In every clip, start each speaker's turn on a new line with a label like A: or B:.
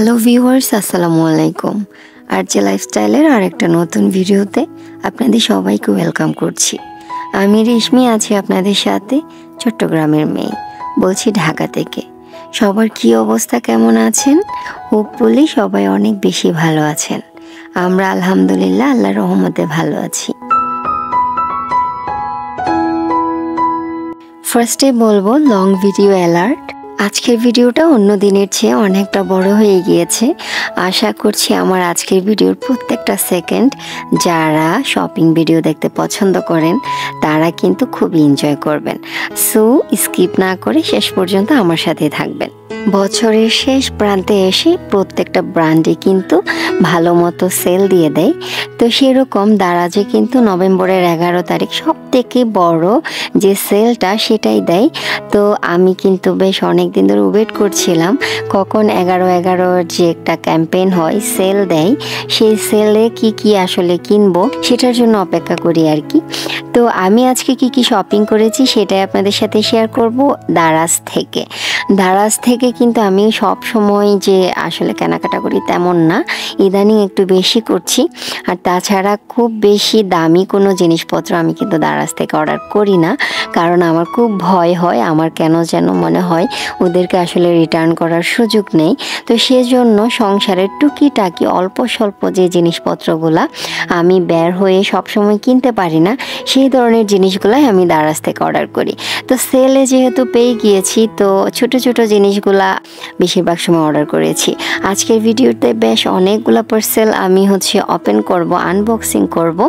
A: Hello viewers, আসসালামু আলাইকুম। RJ লাইফস্টাইলের আরেকটা নতুন ভিডিওতে আপনাদের সবাইকে ওয়েলকাম করছি। আমি রেশমি আছি আপনাদের সাথে, চট্টগ্রামের মেয়ে, বলছি ঢাকা থেকে। সবার কি অবস্থা, কেমন আছেন? হোপফুলি সবাই অনেক বেশি ভালো আছেন। আমরা আলহামদুলিল্লাহ আল্লাহর রহমতে ভালো আছি। ফার্স্টে বলবো লং ভিডিও অ্যালার্ট। আজকের ভিডিওটা অন্য দিনের চেয়ে অনেকটা বড় হয়ে গিয়েছে। আশা করছি আমার আজকের ভিডিওর প্রত্যেকটা সেকেন্ড যারা শপিং ভিডিও দেখতে পছন্দ করেন তারা কিন্তু খুব এনজয় করবেন। সো স্কিপ না করে শেষ পর্যন্ত আমার সাথে থাকবেন। বছরের শেষ প্রান্তে এসে প্রত্যেকটা ব্র্যান্ডে কিন্তু ভালো মতো সেল দিয়ে দেয়। তো সেরকম দারাজে কিন্তু নভেম্বরের 11 তারিখ সব থেকে বড় যে সেলটা সেটাই দেয়। তো আমি কিন্তু বেশ অনেক দিন ধরে ওয়েট করছিলাম কখন 11/11 যে একটা ক্যাম্পেইন হয়, সেল দেয়, সেই সেলে কি আসলে কিনবো সেটার জন্য অপেক্ষা করি আর কি। তো আমি আজকে কি শপিং করেছি সেটাই আপনাদের সাথে শেয়ার করব দারাজ থেকে কিন্তু আমি সব সময় যে আসলে কেনাকাটা করি তেমন না, ইদানিং একটু বেশি করছি। আর তাছাড়া খুব বেশি দামি কোনো জিনিসপত্র আমি কিন্তু দারাজ থেকে অর্ডার করি না, কারণ আমার খুব ভয় হয়, আমার কেন যেন মনে হয় ওদেরকে আসলে রিটার্ন করার সুযোগ নেই। তো সেজন্য সংসারের টুকিটাকি অল্প স্বল্প যে জিনিসপত্রগুলা আমি বের হয়ে সবসময় কিনতে পারি না, সেই ধরনের জিনিসগুলাই আমি দারাজ থেকে অর্ডার করি। তো সেলে যেহেতু পেয়ে গিয়েছি, তো ছোট ছোট জিনিসগুলা বেশিরভাগ সময় অর্ডার করেছি। আজকের ভিডিওতে বেশ অনেকগুলো পার্সেল আমি ওপেন করব, আনবক্সিং করব।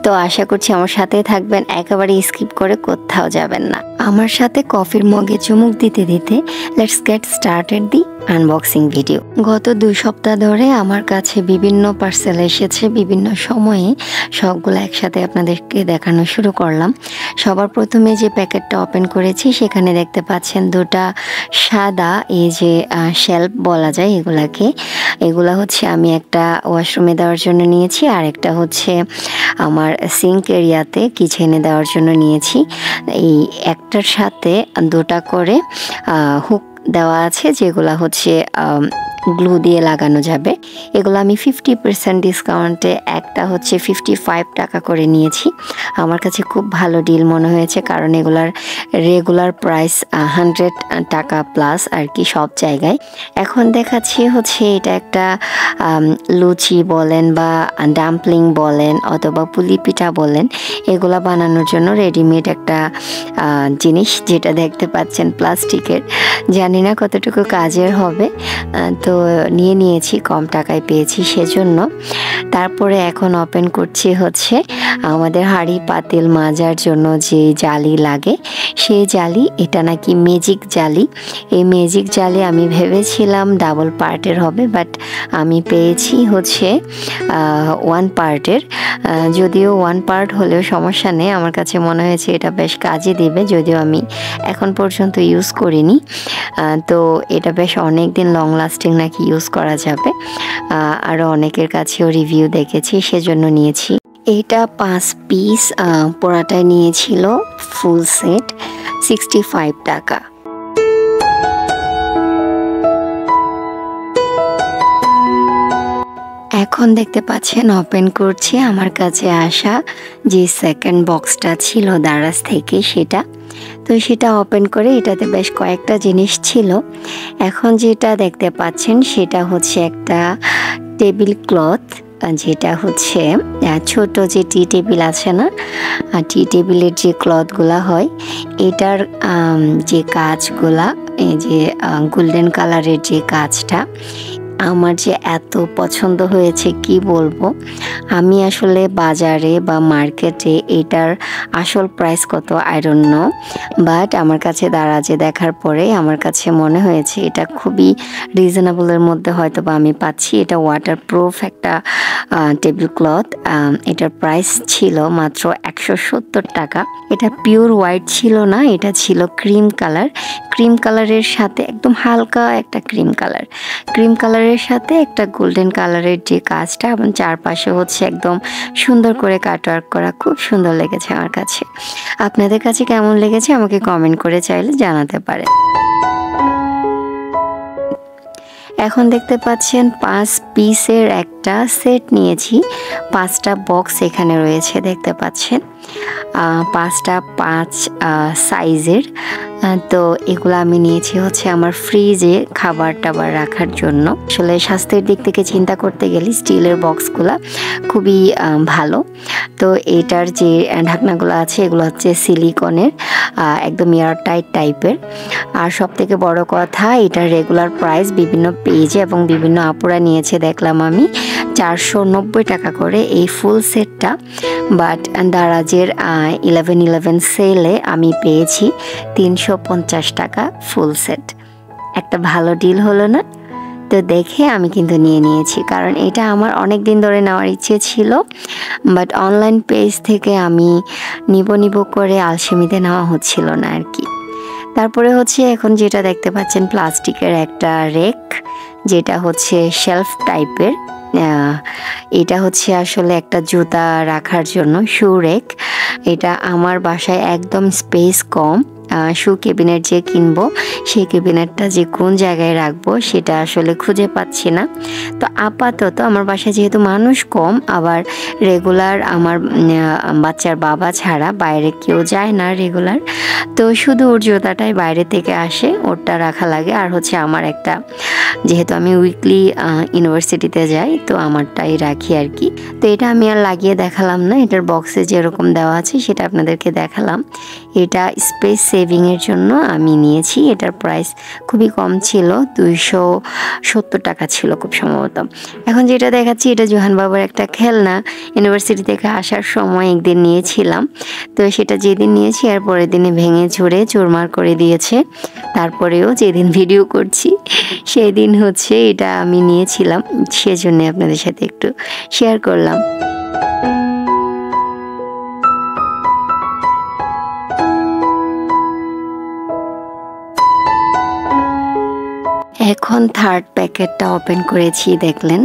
A: তো আশা করছি আমার সাথে থাকবেন, একেবারে স্কিপ করে কোথাও যাবেন না। আমার সাথে কফির মগে চুমুক দিতে দিতে let's get started the unboxing video. গত 2 সপ্তাহ ধরে আমার কাছে বিভিন্ন পার্সেল এসেছে বিভিন্ন সময়ে, সবগুলো একসাথে আপনাদেরকে দেখানো শুরু করলাম। সবার প্রথমে যে প্যাকেটটা ওপেন করেছি সেখানে দেখতে পাচ্ছেন দুটা সাদা এই যে শেলফ বলা যায় এগুলা আমি একটা ওয়াশরুমে দেওয়ার জন্য নিয়েছি, আর একটা আমার সিঙ্ক এরিয়াতে কিচেনে দেওয়ার জন্য নিয়েছি। এই একটার সাথে দুটা করে হুক দেওয়া আছে, যেগুলা গ্লু দিয়ে লাগানো যাবে। এগুলো আমি 50% ডিসকাউন্টে একটা 55 টাকা করে নিয়েছি। আমার কাছে খুব ভালো ডিল মনে হয়েছে, কারণ এগুলার রেগুলার প্রাইস 100 টাকা প্লাস আর কি সব জায়গায়। এখন দেখাচ্ছি এটা একটা লুচি বলেন বা ডাম্পলিং বলেন অথবা পুলি পিঠা বলেন, এগুলা বানানোর জন্য রেডিমেড একটা জিনিস, যেটা দেখতে পাচ্ছেন প্লাস্টিকের। জানি না কতটুকু কাজের হবে, তো নিয়েছি, কম টাকায় পেয়েছি সেজন্য। তারপরে এখন ওপেন করছি আমাদের হাঁড়ি পাতিল মাজার জন্য যে জালি লাগে সেই জালি, এটা নাকি ম্যাজিক জালি। এই ম্যাজিক জালি আমি ভেবেছিলাম ডাবল পার্টের হবে, বাট আমি পেয়েছি 1 পার্টের। যদিও 1 পার্ট হলেও সমস্যা নেই, আমার কাছে মনে হয়েছে এটা বেশ কাজে দেবে, যদিও আমি এখন পর্যন্ত ইউজ করিনি। তো এটা বেশ অনেক দিন লং লাস্টিং নাকি ইউজ করা যাবে, আরও অনেকের কাছেও রিভিউ দেখেছি সেজন্য নিয়েছি। এইটা 5 পিস পোড়াটায় নিয়েছিল ফুল সেট 65 টাকা। এখন দেখতে পাচ্ছেন ওপেন করছি আমার কাছে আসা যে সেকেন্ড বক্সটা ছিল দারাজ থেকে সেটা। তো সেটা ওপেন করে এটাতে বেশ কয়েকটা জিনিস ছিল। এখন যেটা দেখতে পাচ্ছেন সেটা একটা টেবিল ক্লথ, যেটা ছোট যে টি টেবিল আছে না, টি টেবিলের যে ক্লথগুলা হয়, এটার যে কাজগুলা, এই যে গোল্ডেন কালারের যে কাজটা আমার যে এত পছন্দ হয়েছে কি বলবো। আমি আসলে বাজারে বা মার্কেটে এটার আসল প্রাইস কত আই ডোন্ট নো, বাট আমার কাছে দারাজে দেখার পরে আমার কাছে মনে হয়েছে এটা খুবই রিজনেবলের মধ্যে হয়তো বা আমি পাচ্ছি। এটা ওয়াটারপ্রুফ একটা টেবিল ক্লথ। এটার প্রাইস ছিল মাত্র 170 টাকা। এটা পিওর হোয়াইট ছিল না, এটা ছিল ক্রিম কালারের সাথে একদম হালকা একটা ক্রিম কালারের সাথে একটা গোল্ডেন কালারের যে কাজটা, এবং চারপাশে একদম সুন্দর করে কাটওয়ার্ক করা, খুব সুন্দর লেগেছে আমার কাছে। আপনাদের কাছে কেমন লেগেছে আমাকে কমেন্ট করে চাইলে জানাতে পারেন। এখন দেখতে পাচ্ছেন 5 পিসের একটা সেট নিয়েছি। 5টা বক্স এখানে রয়েছে দেখতে পাচ্ছেন, 5টা 5 সাইজের। তো এগুলো আমি নিয়েছি হচ্ছে আমার ফ্রিজে খাবার টাবার রাখার জন্য। আসলে স্বাস্থ্যের দিক থেকে চিন্তা করতে গেলে স্টিলের বক্সগুলো খুবই ভালো। তো এটার যে ঢাকনাগুলো আছে এগুলো হচ্ছে সিলিকনের, একদম এয়ারটাইট টাইপের। আর সব থেকে বড় কথা এটার রেগুলার প্রাইস বিভিন্ন পেজে এবং বিভিন্ন আপুরা নিয়েছে দেখলাম আমি 490 টাকা করে এই ফুল সেটটা। বাট দারাজের 11/11 সেলে আমি পেয়েছি 350 টাকা ফুল সেট। একটা ভালো ডিল হলো না? তো দেখে আমি কিন্তু নিয়ে নিয়েছি, কারণ এটা আমার অনেক দিন ধরে নেওয়ার ইচ্ছে ছিল, বাট অনলাইন পেজ থেকে আমি নিব করে আলসেমিতে নেওয়া হচ্ছিল না আর কি। তারপরে হচ্ছে এখন যেটা দেখতে পাচ্ছেন প্লাস্টিকের একটা রেক, যেটা হচ্ছে শেলফ টাইপের। এটা হচ্ছে আসলে একটা জুতা রাখার জন্য শু রেক। এটা আমার বাসায় একদম স্পেস কম, শু ক্যাবিনেট যে কিনবো সেই ক্যাবিনেটটা যে কোন জায়গায় রাখবো সেটা আসলে খুঁজে পাচ্ছি না। তো আপাতত আমার বাসায় যেহেতু মানুষ কম, আবার রেগুলার আমার বাচ্চার বাবা ছাড়া বাইরে কেউ যায় না রেগুলার, তো শুধু ওর জুতাটাই বাইরে থেকে আসে, ওরটা রাখা লাগে। আর হচ্ছে আমার একটা, যেহেতু আমি উইকলি ইউনিভার্সিটিতে যাই তো আমারটাই রাখি আর কি। তো এটা আমি আর লাগিয়ে দেখালাম না, এটার বক্সে যেরকম দেওয়া আছে সেটা আপনাদেরকে দেখালাম। এটা স্পেস সেভিংয়ের জন্য আমি নিয়েছি। এটার প্রাইস খুবই কম ছিল, 270 টাকা ছিল খুব সম্ভবত। এখন যেটা দেখাচ্ছি এটা জোহান বাবার একটা খেলনা, ইউনিভার্সিটি থেকে আসার সময় একদিন নিয়েছিলাম। তো সেটা যেদিন নিয়েছি আর পরের দিনে ভেঙে ঝরে চুরমার করে দিয়েছে। তারপরেও যেদিন ভিডিও করছি সেই দিন হচ্ছে এটা আমি নিয়েছিলাম, সেজন্য আপনাদের সাথে একটু শেয়ার করলাম। এখন থার্ড প্যাকেটটা ওপেন করেছি দেখলেন।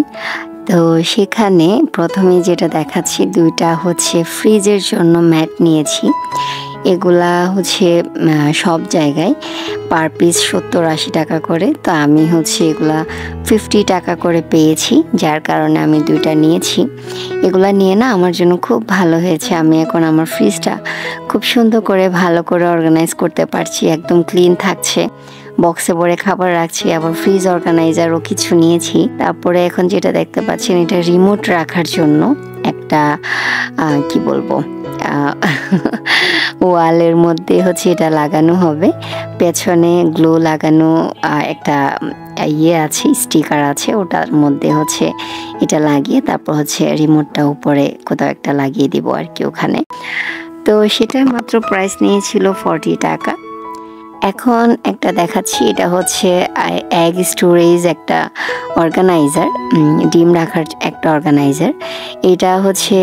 A: তো সেখানে প্রথমে যেটা দেখাচ্ছি, দুইটা হচ্ছে ফ্রিজের জন্য ম্যাট নিয়েছি। এগুলা হচ্ছে সব জায়গায় পার পিস 70-80 টাকা করে। তো আমি হচ্ছে এগুলা 50 টাকা করে পেয়েছি, যার কারণে আমি দুইটা নিয়েছি। এগুলা নিয়ে না আমার জন্য খুব ভালো হয়েছে। আমি এখন আমার ফ্রিজটা খুব সুন্দর করে ভালো করে অর্গানাইজ করতে পারছি, একদম ক্লিন থাকছে। বক্সে ভরে খাবার রাখছি, আবার ফ্রিজ অর্গানাইজারও কিছু নিয়েছি। তারপরে এখন যেটা দেখতে পাচ্ছেন এটা রিমোট রাখার জন্য একটা কি বলবো ওয়ালের মধ্যে হচ্ছে এটা লাগানো হবে, পেছনে গ্লো লাগানো একটা ইয়ে আছে, স্টিকার আছে, ওটার মধ্যে হচ্ছে এটা লাগিয়ে তারপর হচ্ছে রিমোটটা উপরে কোথাও একটা লাগিয়ে দিব আর কি ওখানে। তো সেটা মাত্র প্রাইস নিয়েছিল 40 টাকা। এখন একটা দেখাচ্ছি, এটা হচ্ছে এগ স্টোরেজ একটা অর্গানাইজার, ডিম রাখার একটা অর্গানাইজার। এটা হচ্ছে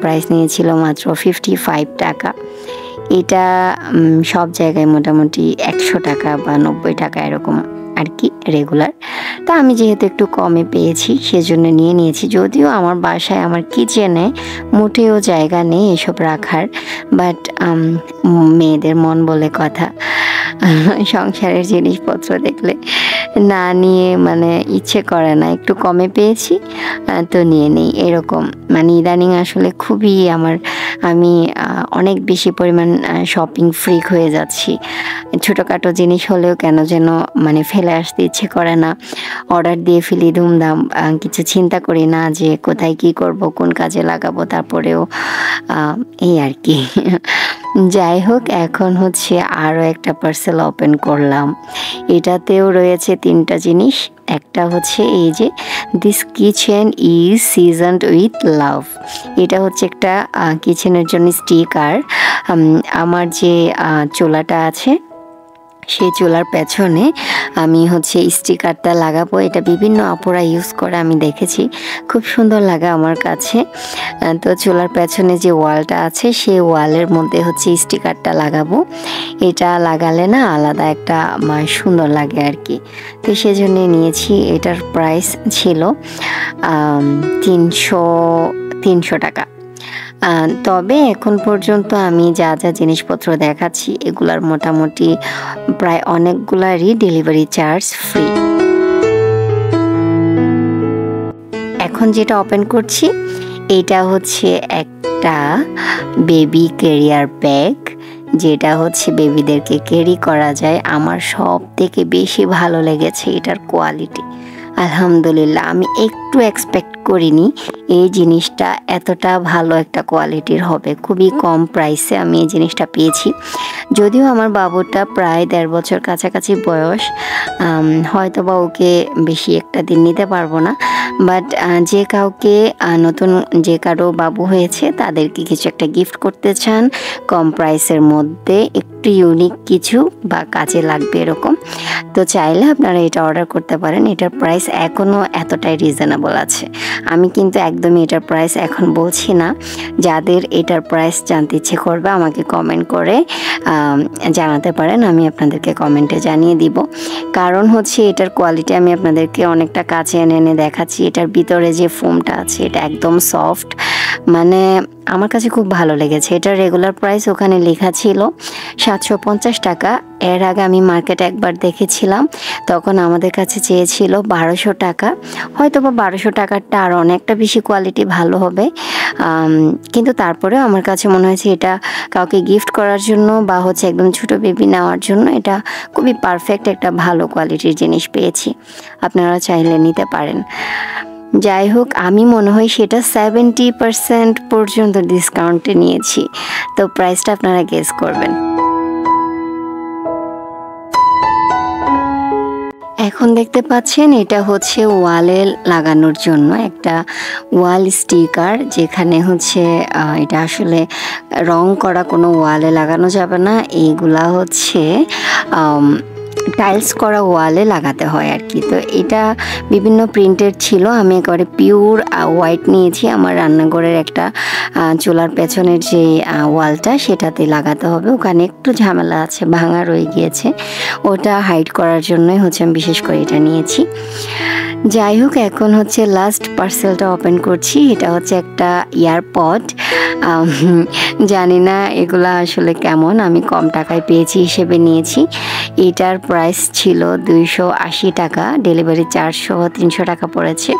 A: প্রাইস নিয়েছিল মাত্র 55 টাকা। এটা সব জায়গায় মোটামুটি 100 টাকা বা 90 টাকা এরকম আর কি রেগুলার। তো আমি যেহেতু একটু কমে পেয়েছি সেজন্য নিয়ে নিয়েছি। যদিও আমার বাসায় আমার কিচেনে মোটেও জায়গা নেই এসব রাখার, বাট মেয়েদের মন বলে কথা, সংসারের জিনিসপত্র দেখলে না নিয়ে মানে ইচ্ছে করে না। একটু কমে পেয়েছি তো নিয়ে নেই এরকম। মানে ইদানিং আসলে খুবই আমি অনেক বেশি পরিমাণ শপিং ফ্রিক হয়ে যাচ্ছি। ছোটোখাটো জিনিস হলেও কেন যেন মানে ফেলে আসতে ইচ্ছে করে না, অর্ডার দিয়ে ফেলি ধুমধাম, কিছু চিন্তা করি না যে কোথায় কি করব, কোন কাজে লাগাবো। তারপরেও এই আর কি। যাই হোক, এখন হচ্ছে আরও একটা পার্সেল ওপেন করলাম। এটাতেও রয়েছে 3টা জিনিস। একটা হচ্ছে এই যে this kitchen is seasoned with love, এটা হচ্ছে একটা কিচেনের জন্য স্টিকার। আমার যে চুলাটা আছে সেই চুলার পেছনে আমি হচ্ছে স্টিকারটা লাগাবো। এটা বিভিন্ন আপুরা ইউজ করে আমি দেখেছি, খুব সুন্দর লাগে আমার কাছে। তো চুলার পেছনে যে ওয়ালটা আছে সেই ওয়ালের মধ্যে হচ্ছে স্টিকারটা লাগাবো। এটা লাগালে না আলাদা একটা সুন্দর লাগে আর কি। তো সেজন্য নিয়েছি। এটার প্রাইস ছিল 300 টাকা। তবে এখন পর্যন্ত আমি যা যা জিনিসপত্র দেখাচ্ছি এগুলার মোটামুটি প্রায় অনেকগুলারই ডেলিভারি চার্জ ফ্রি। এখন যেটা ওপেন করছি এটা হচ্ছে একটা বেবি ক্যারিয়ার ব্যাগ, যেটা হচ্ছে বেবিদেরকে ক্যারি করা যায়। আমার সব থেকে বেশি ভালো লেগেছে এটার কোয়ালিটি। আলহামদুলিল্লাহ, আমি একটু এক্সপেক্ট করিনি এই জিনিসটা এতটা ভালো একটা কোয়ালিটির হবে। খুবই কম প্রাইসে আমি এই জিনিসটা পেয়েছি। যদিও আমার বাবুটা প্রায় 1.5 বছর কাছাকাছি বয়স, হয়তো বা ওকে বেশি একটা দিন নিতে পারবো না, বাট যে কাউকে নতুন যে কারো বাবু হয়েছে তাদেরকে কিছু একটা গিফট করতে চান কম প্রাইসের মধ্যে, একটু ইউনিক কিছু বা কাজে লাগবে এরকম, তো চাইলে আপনারা এটা অর্ডার করতে পারেন। এটার প্রাইস এখনও এতটাই রিজনেবল আছে। আমি কিন্তু একদমই এটার প্রাইস এখন বলছি না। যাদের এটার প্রাইস জানতে ইচ্ছে করবে আমাকে কমেন্ট করে জানাতে পারেন, আমি আপনাদেরকে কমেন্টে জানিয়ে দিব। কারণ হচ্ছে এটার কোয়ালিটি আমি আপনাদেরকে অনেকটা কাছে এনে এনে দেখাচ্ছি। এটার ভিতরে যে ফোমটা আছে এটা একদম সফট, মানে আমার কাছে খুব ভালো লেগেছে। এটার রেগুলার প্রাইস ওখানে লেখা ছিল 750 টাকা। এর আগে আমি মার্কেটে একবার দেখেছিলাম, তখন আমাদের কাছে চেয়েছিল 1200 টাকা। হয়তো বা 1200 টাকারটা আর অনেকটা বেশি কোয়ালিটি ভালো হবে, কিন্তু তারপরেও আমার কাছে মনে হয়েছে এটা কাউকে গিফট করার জন্য বা হচ্ছে একদম ছোটো বেবি নেওয়ার জন্য এটা খুবই পারফেক্ট একটা ভালো কোয়ালিটির জিনিস পেয়েছি। আপনারা চাইলে নিতে পারেন। যাই হোক, আমি মনে হয় সেটা 70% পর্যন্ত ডিসকাউন্টে নিয়েছি, তো প্রাইসটা আপনারা গেস করবেন। এখন দেখতে পাচ্ছেন এটা হচ্ছে ওয়ালে লাগানোর জন্য একটা ওয়াল স্টিকার, যেখানে হচ্ছে এটা আসলে রং করা কোনো ওয়ালে লাগানো যাবে না, এইগুলা হচ্ছে টাইলস করা ওয়ালে লাগাতে হয় আর কি। তো এটা বিভিন্ন প্রিন্টের ছিল, আমি একেবারে পিওর হোয়াইট নিয়েছি। আমার রান্নাঘরের একটা চুলার পেছনের যে ওয়ালটা সেটাতে লাগাতে হবে, ওখানে একটু ঝামেলা আছে, ভাঙা রয়ে গিয়েছে, ওটা হাইড করার জন্যই হচ্ছে আমি বিশেষ করে এটা নিয়েছি। যাই হোক, এখন হচ্ছে লাস্ট পার্সেলটা ওপেন করছি। এটা হচ্ছে একটা ইয়ারপড। জানি না এগুলা আসলে কেমন, আমি কম টাকায় পেয়েছি হিসেবে নিয়েছি। এটার প্রাইস ছিল 280 টাকা, ডেলিভারি চার্জ সহ 300 টাকা পড়েছে।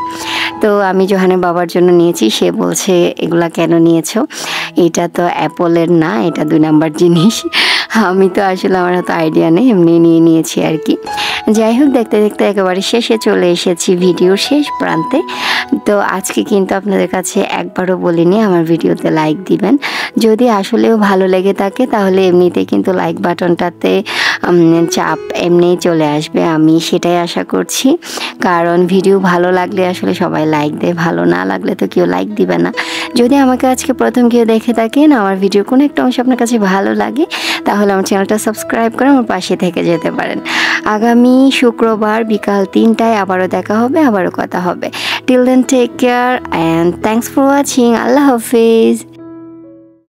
A: তো আমি জোহানের বাবার জন্য নিয়েছি, সে বলছে এগুলা কেন নিয়েছো, এটা তো অ্যাপলের না, এটা 2 নাম্বার জিনিস। আমি তো আসলে আমার হয়তো আইডিয়া নেই, এমনি নিয়েছি আর কি। যাই হোক, দেখতে দেখতে একেবারে শেষে চলে এসেছি, ভিডিওর শেষ প্রান্তে। তো আজকে কিন্তু আপনাদের কাছে একবারও বলিনি আমার ভিডিওতে লাইক দিবেন। যদি আসলেও ভালো লেগে থাকে তাহলে এমনিতে কিন্তু লাইক বাটনটাতে চাপ এমনিই চলে আসবে, আমি সেটাই আশা করছি। কারণ ভিডিও ভালো লাগলে আসলে সবাই লাইক দেয়, ভালো না লাগলে তো কেউ লাইক দিবে না। যদি আমাকে আজকে প্রথম কেউ দেখে থাকেন, আমার ভিডিওর কোনো একটা অংশ আপনার কাছে ভালো লাগে, তাহলে আমার চ্যানেলটা সাবস্ক্রাইব করে আমার পাশে থেকে যেতে পারেন। আগামী শুক্রবার বিকাল 3টায় আবারও দেখা হবে, আবারও কথা হবে। Till then take care and thanks for watching. আল্লাহ হাফিজ।